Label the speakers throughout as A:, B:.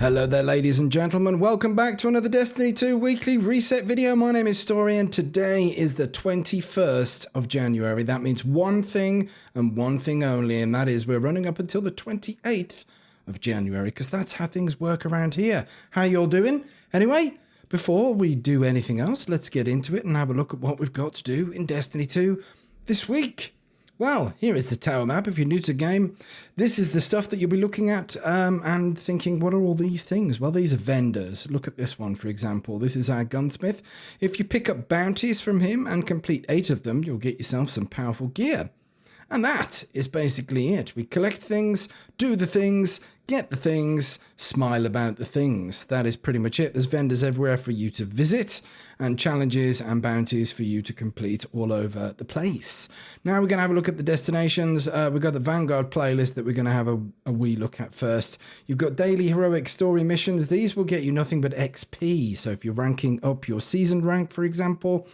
A: Hello there, ladies and gentlemen. Welcome back to another Destiny 2 weekly reset video. My name is Story, and today is the 21st of January. That means one thing and one thing only, and that is we're running up until the 28th of January, because that's how things work around here. How y'all doing? Anyway, before we do anything else, let's get into it and have a look at what we've got to do in Destiny 2 this week. Well, here is the tower map. If you're new to the game, this is the stuff that you'll be looking at and thinking, what are all these things? Well, these are vendors. Look at this one, for example. This is our gunsmith. If you pick up bounties from him and complete 8 of them, you'll get yourself some powerful gear. And that is basically it. We collect things, do the things, get the things, smile about the things. That is pretty much it. There's vendors everywhere for you to visit and challenges and bounties for you to complete all over the place. Now we're going to have a look at the destinations. We've got the Vanguard playlist that we're going to have a wee look at first. You've got daily heroic story missions. These will get you nothing but XP. So if you're ranking up your season rank, for example,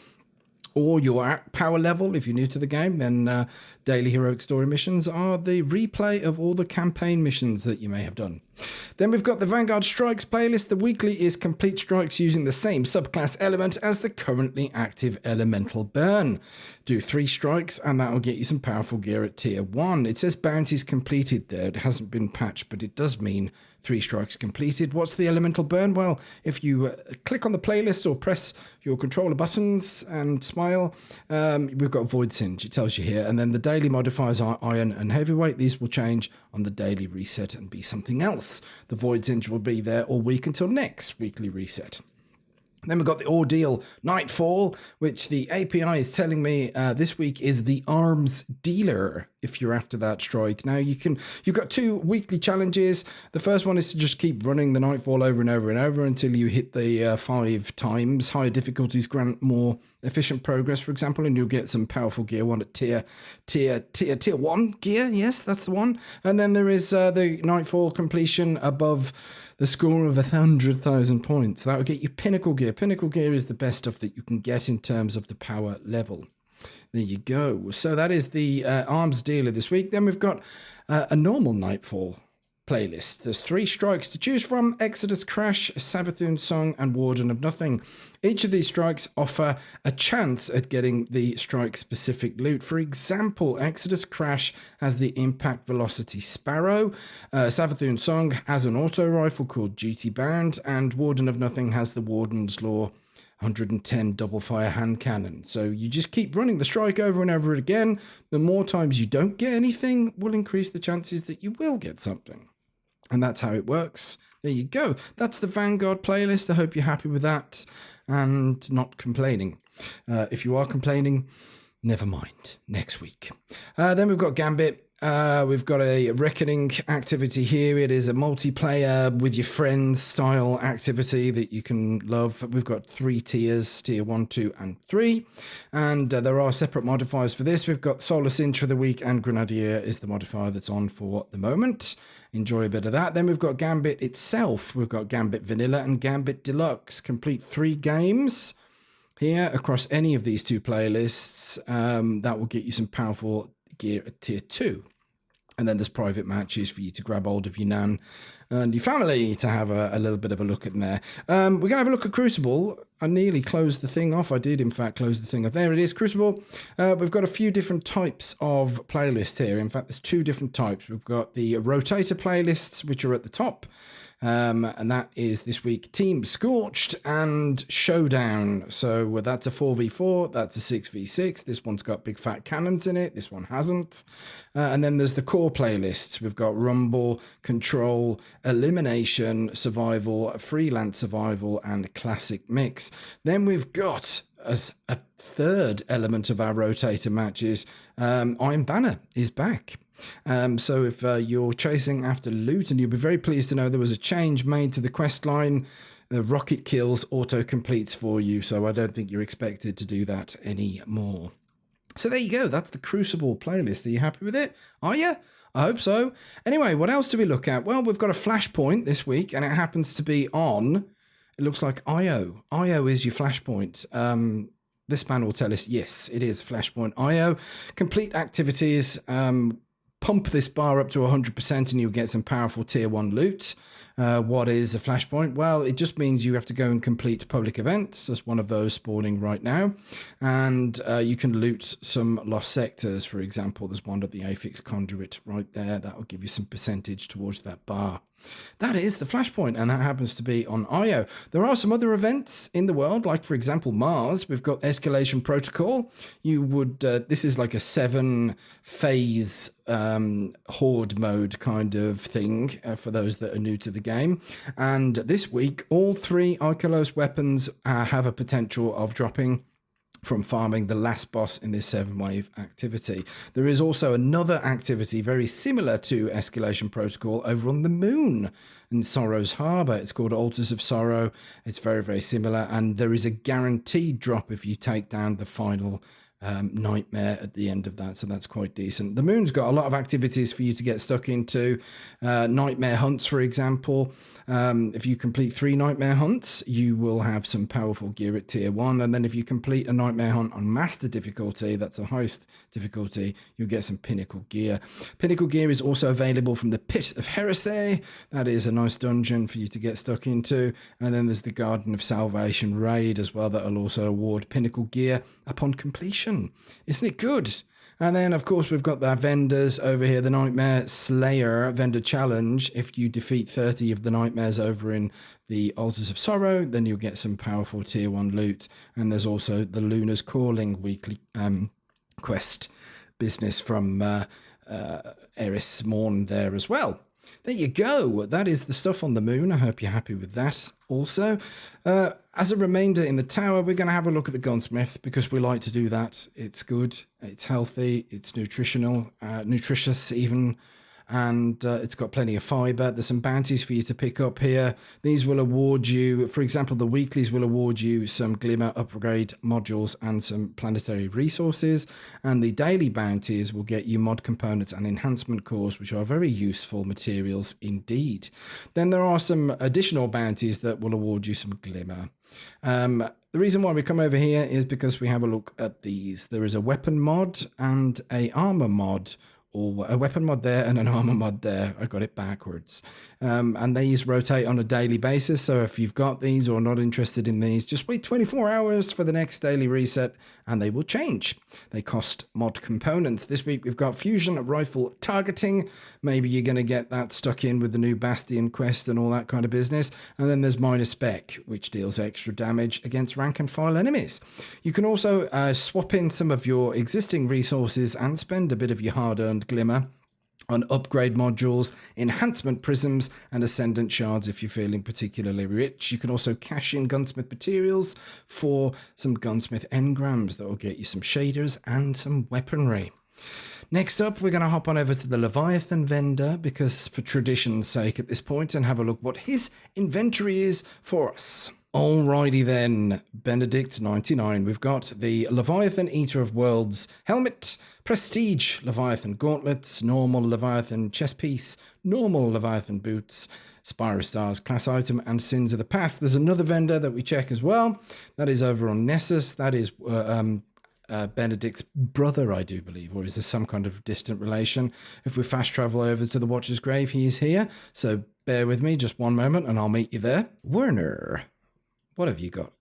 A: or your power level, if you're new to the game, then daily heroic story missions are the replay of all the campaign missions that you may have done. Then we've got the Vanguard Strikes playlist. The weekly is complete strikes using the same subclass element as the currently active elemental burn. Do 3 strikes and that will get you some powerful gear at tier 1. It says bounties completed there. It hasn't been patched, but it does mean 3 strikes completed. What's the elemental burn? Well, if you click on the playlist or press your controller buttons and smile, we've got Void Singe. It tells you here. And then the daily modifiers are iron and heavyweight. These will change on the daily reset and be something else. The Void Singe will be there all week until next weekly reset. Then we've got the Ordeal Nightfall, which the API is telling me this week is the Arms Dealer, if you're after that strike. Now, you've got 2 weekly challenges. The first one is to just keep running the Nightfall over and over and over until you hit the 5 times. Higher difficulties grant more efficient progress, for example, and you'll get some powerful gear. One at tier 1 gear. Yes, that's the one. And then there is the Nightfall completion above the score of 100,000 points. That will get you Pinnacle gear. Pinnacle gear is the best stuff that you can get in terms of the power level. There you go. So that is the Arms Dealer this week. Then we've got a normal Nightfall playlist. There's 3 strikes to choose from: Exodus Crash, Savathun Song, and Warden of Nothing. Each of these strikes offer a chance at getting the strike-specific loot. For example, Exodus Crash has the Impact Velocity Sparrow, Savathun Song has an auto rifle called Duty Bound, and Warden of Nothing has the Warden's Law 110 double fire hand cannon. So you just keep running the strike over and over again. The more times you don't get anything will increase the chances that you will get something. And that's how it works. There you go. That's the Vanguard playlist. I hope you're happy with that and not complaining. If you are complaining, never mind. Next week. Then we've got Gambit. We've got a Reckoning activity here. It is a multiplayer with your friends style activity that you can love. We've got 3 tiers, tier 1, 2, and 3. And there are separate modifiers for this. We've got Solar Singe for the week, and Grenadier is the modifier that's on for the moment. Enjoy a bit of that. Then we've got Gambit itself. We've got Gambit Vanilla and Gambit Deluxe. Complete 3 games here across any of these 2 playlists. That will get you some powerful gear at tier 2. And then there's private matches for you to grab hold of your nan and your family to have a little bit of a look at there. We're going to have a look at Crucible. I nearly closed the thing off. I did, in fact, close the thing off. There it is, Crucible. We've got a few different types of playlists here. In fact, there's 2 different types. We've got the rotator playlists, which are at the top. And that is this week Team Scorched and Showdown. So that's a 4v4, that's a 6v6. This one's got big fat cannons in it, this one hasn't. And then there's the core playlists. We've got Rumble, Control, Elimination, Survival, Freelance Survival, and Classic Mix. Then we've got, as a third element of our rotator matches, Iron Banner is back. So if you're chasing after loot, and you'll be very pleased to know there was a change made to the quest line, the rocket kills auto completes for you, so I don't think you're expected to do that anymore. So there you go, that's the Crucible playlist. Are you happy with it? Are you? I hope so. Anyway, what else do we look at? Well, we've got a flashpoint this week, and it happens to be on, it looks like IO. IO is your flashpoint. This man will tell us, yes, it is flashpoint IO. Complete activities, pump this bar up to 100% and you'll get some powerful tier 1 loot. What is a flashpoint? Well, it just means you have to go and complete public events. There's one of those spawning right now. And you can loot some lost sectors, for example. There's one at the Affix Conduit right there. That will give you some percentage towards that bar. That is the flashpoint, and that happens to be on Io. There are some other events in the world, like, for example, Mars. We've got Escalation Protocol. You would, this is like a 7-phase horde mode kind of thing for those that are new to the game. And this week, all 3 Archelos weapons have a potential of dropping from farming the last boss in this 7-wave activity. There is also another activity very similar to Escalation Protocol over on the moon in Sorrow's Harbour. It's called Altars of Sorrow. It's very, very similar, and there is a guaranteed drop if you take down the final nightmare at the end of that, so that's quite decent. The moon's got a lot of activities for you to get stuck into. Nightmare hunts, for example. If you complete 3 nightmare hunts, you will have some powerful gear at tier 1, and then if you complete a nightmare hunt on master difficulty, that's the highest difficulty, you'll get some pinnacle gear. Pinnacle gear is also available from the Pit of Heresy. That is a nice dungeon for you to get stuck into. And then there's the Garden of Salvation raid as well, that will also award pinnacle gear upon completion. Isn't it good? And then, of course, we've got the vendors over here, the Nightmare Slayer vendor challenge. If you defeat 30 of the nightmares over in the Altars of Sorrow, then you'll get some powerful tier 1 loot. And there's also the Luna's Calling weekly quest business from Eris Morn there as well. There you go. That is the stuff on the moon. I hope you're happy with that. Also, as a remainder in the tower, we're going to have a look at the gunsmith because we like to do that. It's good, it's healthy, it's nutritional, nutritious even, and it's got plenty of fiber. There's some bounties for you to pick up here. These will award you, for example, the weeklies will award you some glimmer upgrade modules and some planetary resources, and the daily bounties will get you mod components and enhancement cores, which are very useful materials indeed. Then there are some additional bounties that will award you some glimmer. The reason why we come over here is because we have a look at these. There is a weapon mod and a armor mod, or a weapon mod there and an armor mod there. I got it backwards. And these rotate on a daily basis. So if you've got these or not interested in these, just wait 24 hours for the next daily reset and they will change. They cost mod components. This week we've got fusion rifle targeting. Maybe you're going to get that stuck in with the new Bastion quest and all that kind of business. And then there's minor spec, which deals extra damage against rank and file enemies. You can also swap in some of your existing resources and spend a bit of your hard-earned glimmer on upgrade modules, enhancement prisms, and ascendant shards if you're feeling particularly rich. You can also cash in gunsmith materials for some gunsmith engrams that will get you some shaders and some weaponry. Next up, we're going to hop on over to the Leviathan vendor, because for tradition's sake at this point, and have a look what his inventory is for us. Alrighty then, Benedict 99. We've got the Leviathan Eater of Worlds helmet, Prestige Leviathan gauntlets, normal Leviathan chest piece, normal Leviathan boots, Spyro Stars class item, and Sins of the Past. There's another vendor that we check as well. That is over on Nessus. That is Benedict's brother, I do believe, or is there some kind of distant relation? If we fast travel over to the Watcher's Grave, he is here. So bear with me just one moment and I'll meet you there. Werner, what have you got?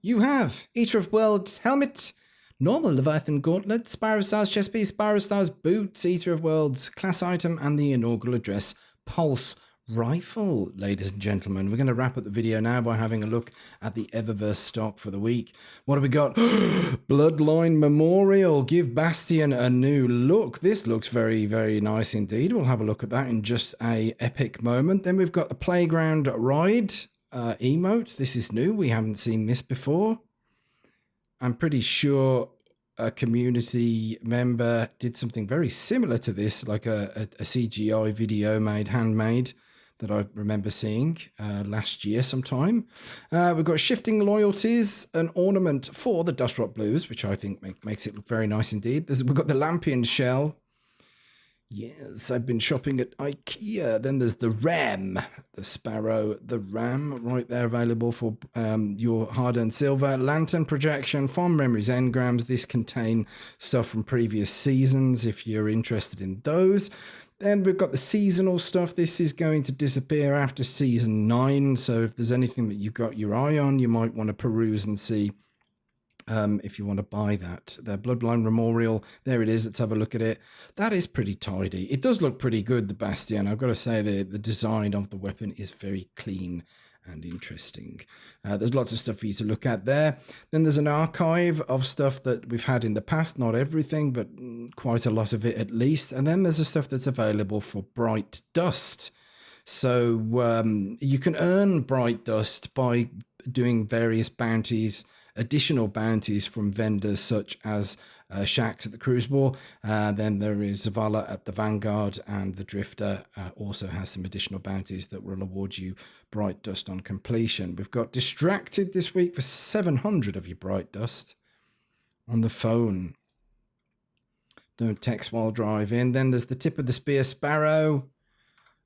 A: You have Eater of Worlds helmet, normal Leviathan gauntlet, Spyro Stars chest piece, Spyro Stars boots, Eater of Worlds class item, and the inaugural address pulse rifle. Ladies and gentlemen, we're going to wrap up the video now by having a look at the Eververse stock for the week. What have we got? Bloodline Memorial. Give Bastion a new look. This looks very, very nice indeed. We'll have a look at that in just a epic moment. Then we've got the Playground Ride emote. This is new. We haven't seen this before. I'm pretty sure a community member did something very similar to this, like a CGI video made handmade that I remember seeing last year sometime. We've got Shifting Loyalties, an ornament for the Dust Rock Blues, which I think makes it look very nice indeed. We've got the Lampion shell. Yes, I've been shopping at IKEA. Then there's the Ram, the Sparrow, the Ram, right there, available for your hard-earned silver. Lantern projection, Fond Memories engrams. This contain stuff from previous seasons if you're interested in those. Then we've got the seasonal stuff. This is going to disappear after season 9. So if there's anything that you've got your eye on, you might want to peruse and see if you want to buy that. The Bloodline Memorial, there it is. Let's have a look at it. That is pretty tidy. It does look pretty good, the Bastion. I've got to say the design of the weapon is very clean and interesting. There's lots of stuff for you to look at there. Then there's an archive of stuff that we've had in the past. Not everything, but quite a lot of it at least. And then there's the stuff that's available for Bright Dust. So you can earn Bright Dust by doing various bounties, additional bounties from vendors such as Shax at the Crucible. Then there is Zavala at the Vanguard, and the Drifter also has some additional bounties that will award you Bright Dust on completion. We've got Distracted this week for 700 of your Bright Dust on the phone. Don't text while driving. Then there's the Tip of the Spear Sparrow.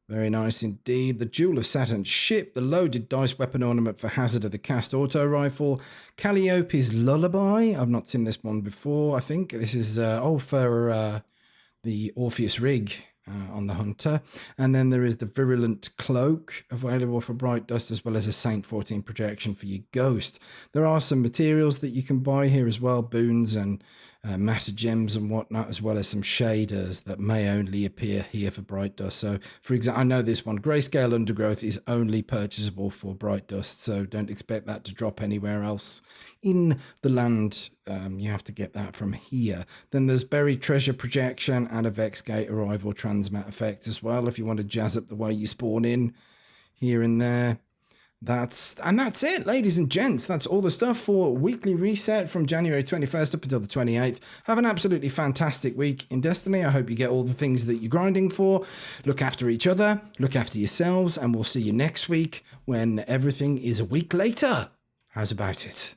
A: Very nice indeed. The Jewel of Saturn's Ship, the loaded dice weapon ornament for Hazard of the Cast auto rifle, Calliope's Lullaby. I've not seen this one before. I think this is for the Orpheus rig on the Hunter. And then there is the Virulent Cloak available for Bright Dust, as well as a Saint 14 projection for your Ghost. There are some materials that you can buy here as well, boons and matter gems and whatnot, as well as some shaders that may only appear here for Bright Dust. So, for example, I know this one, Grayscale Undergrowth, is only purchasable for Bright Dust, so don't expect that to drop anywhere else in the land. You have to get that from here. Then there's Buried Treasure Projection and a Vexgate Arrival Transmat effect as well, if you want to jazz up the way you spawn in here and there. That's it, ladies and gents. That's all the stuff for Weekly Reset from January 21st up until the 28th. Have an absolutely fantastic week in Destiny. I hope you get all the things that you're grinding for. Look after each other, look after yourselves, and we'll see you next week when everything is a week later. How's about it?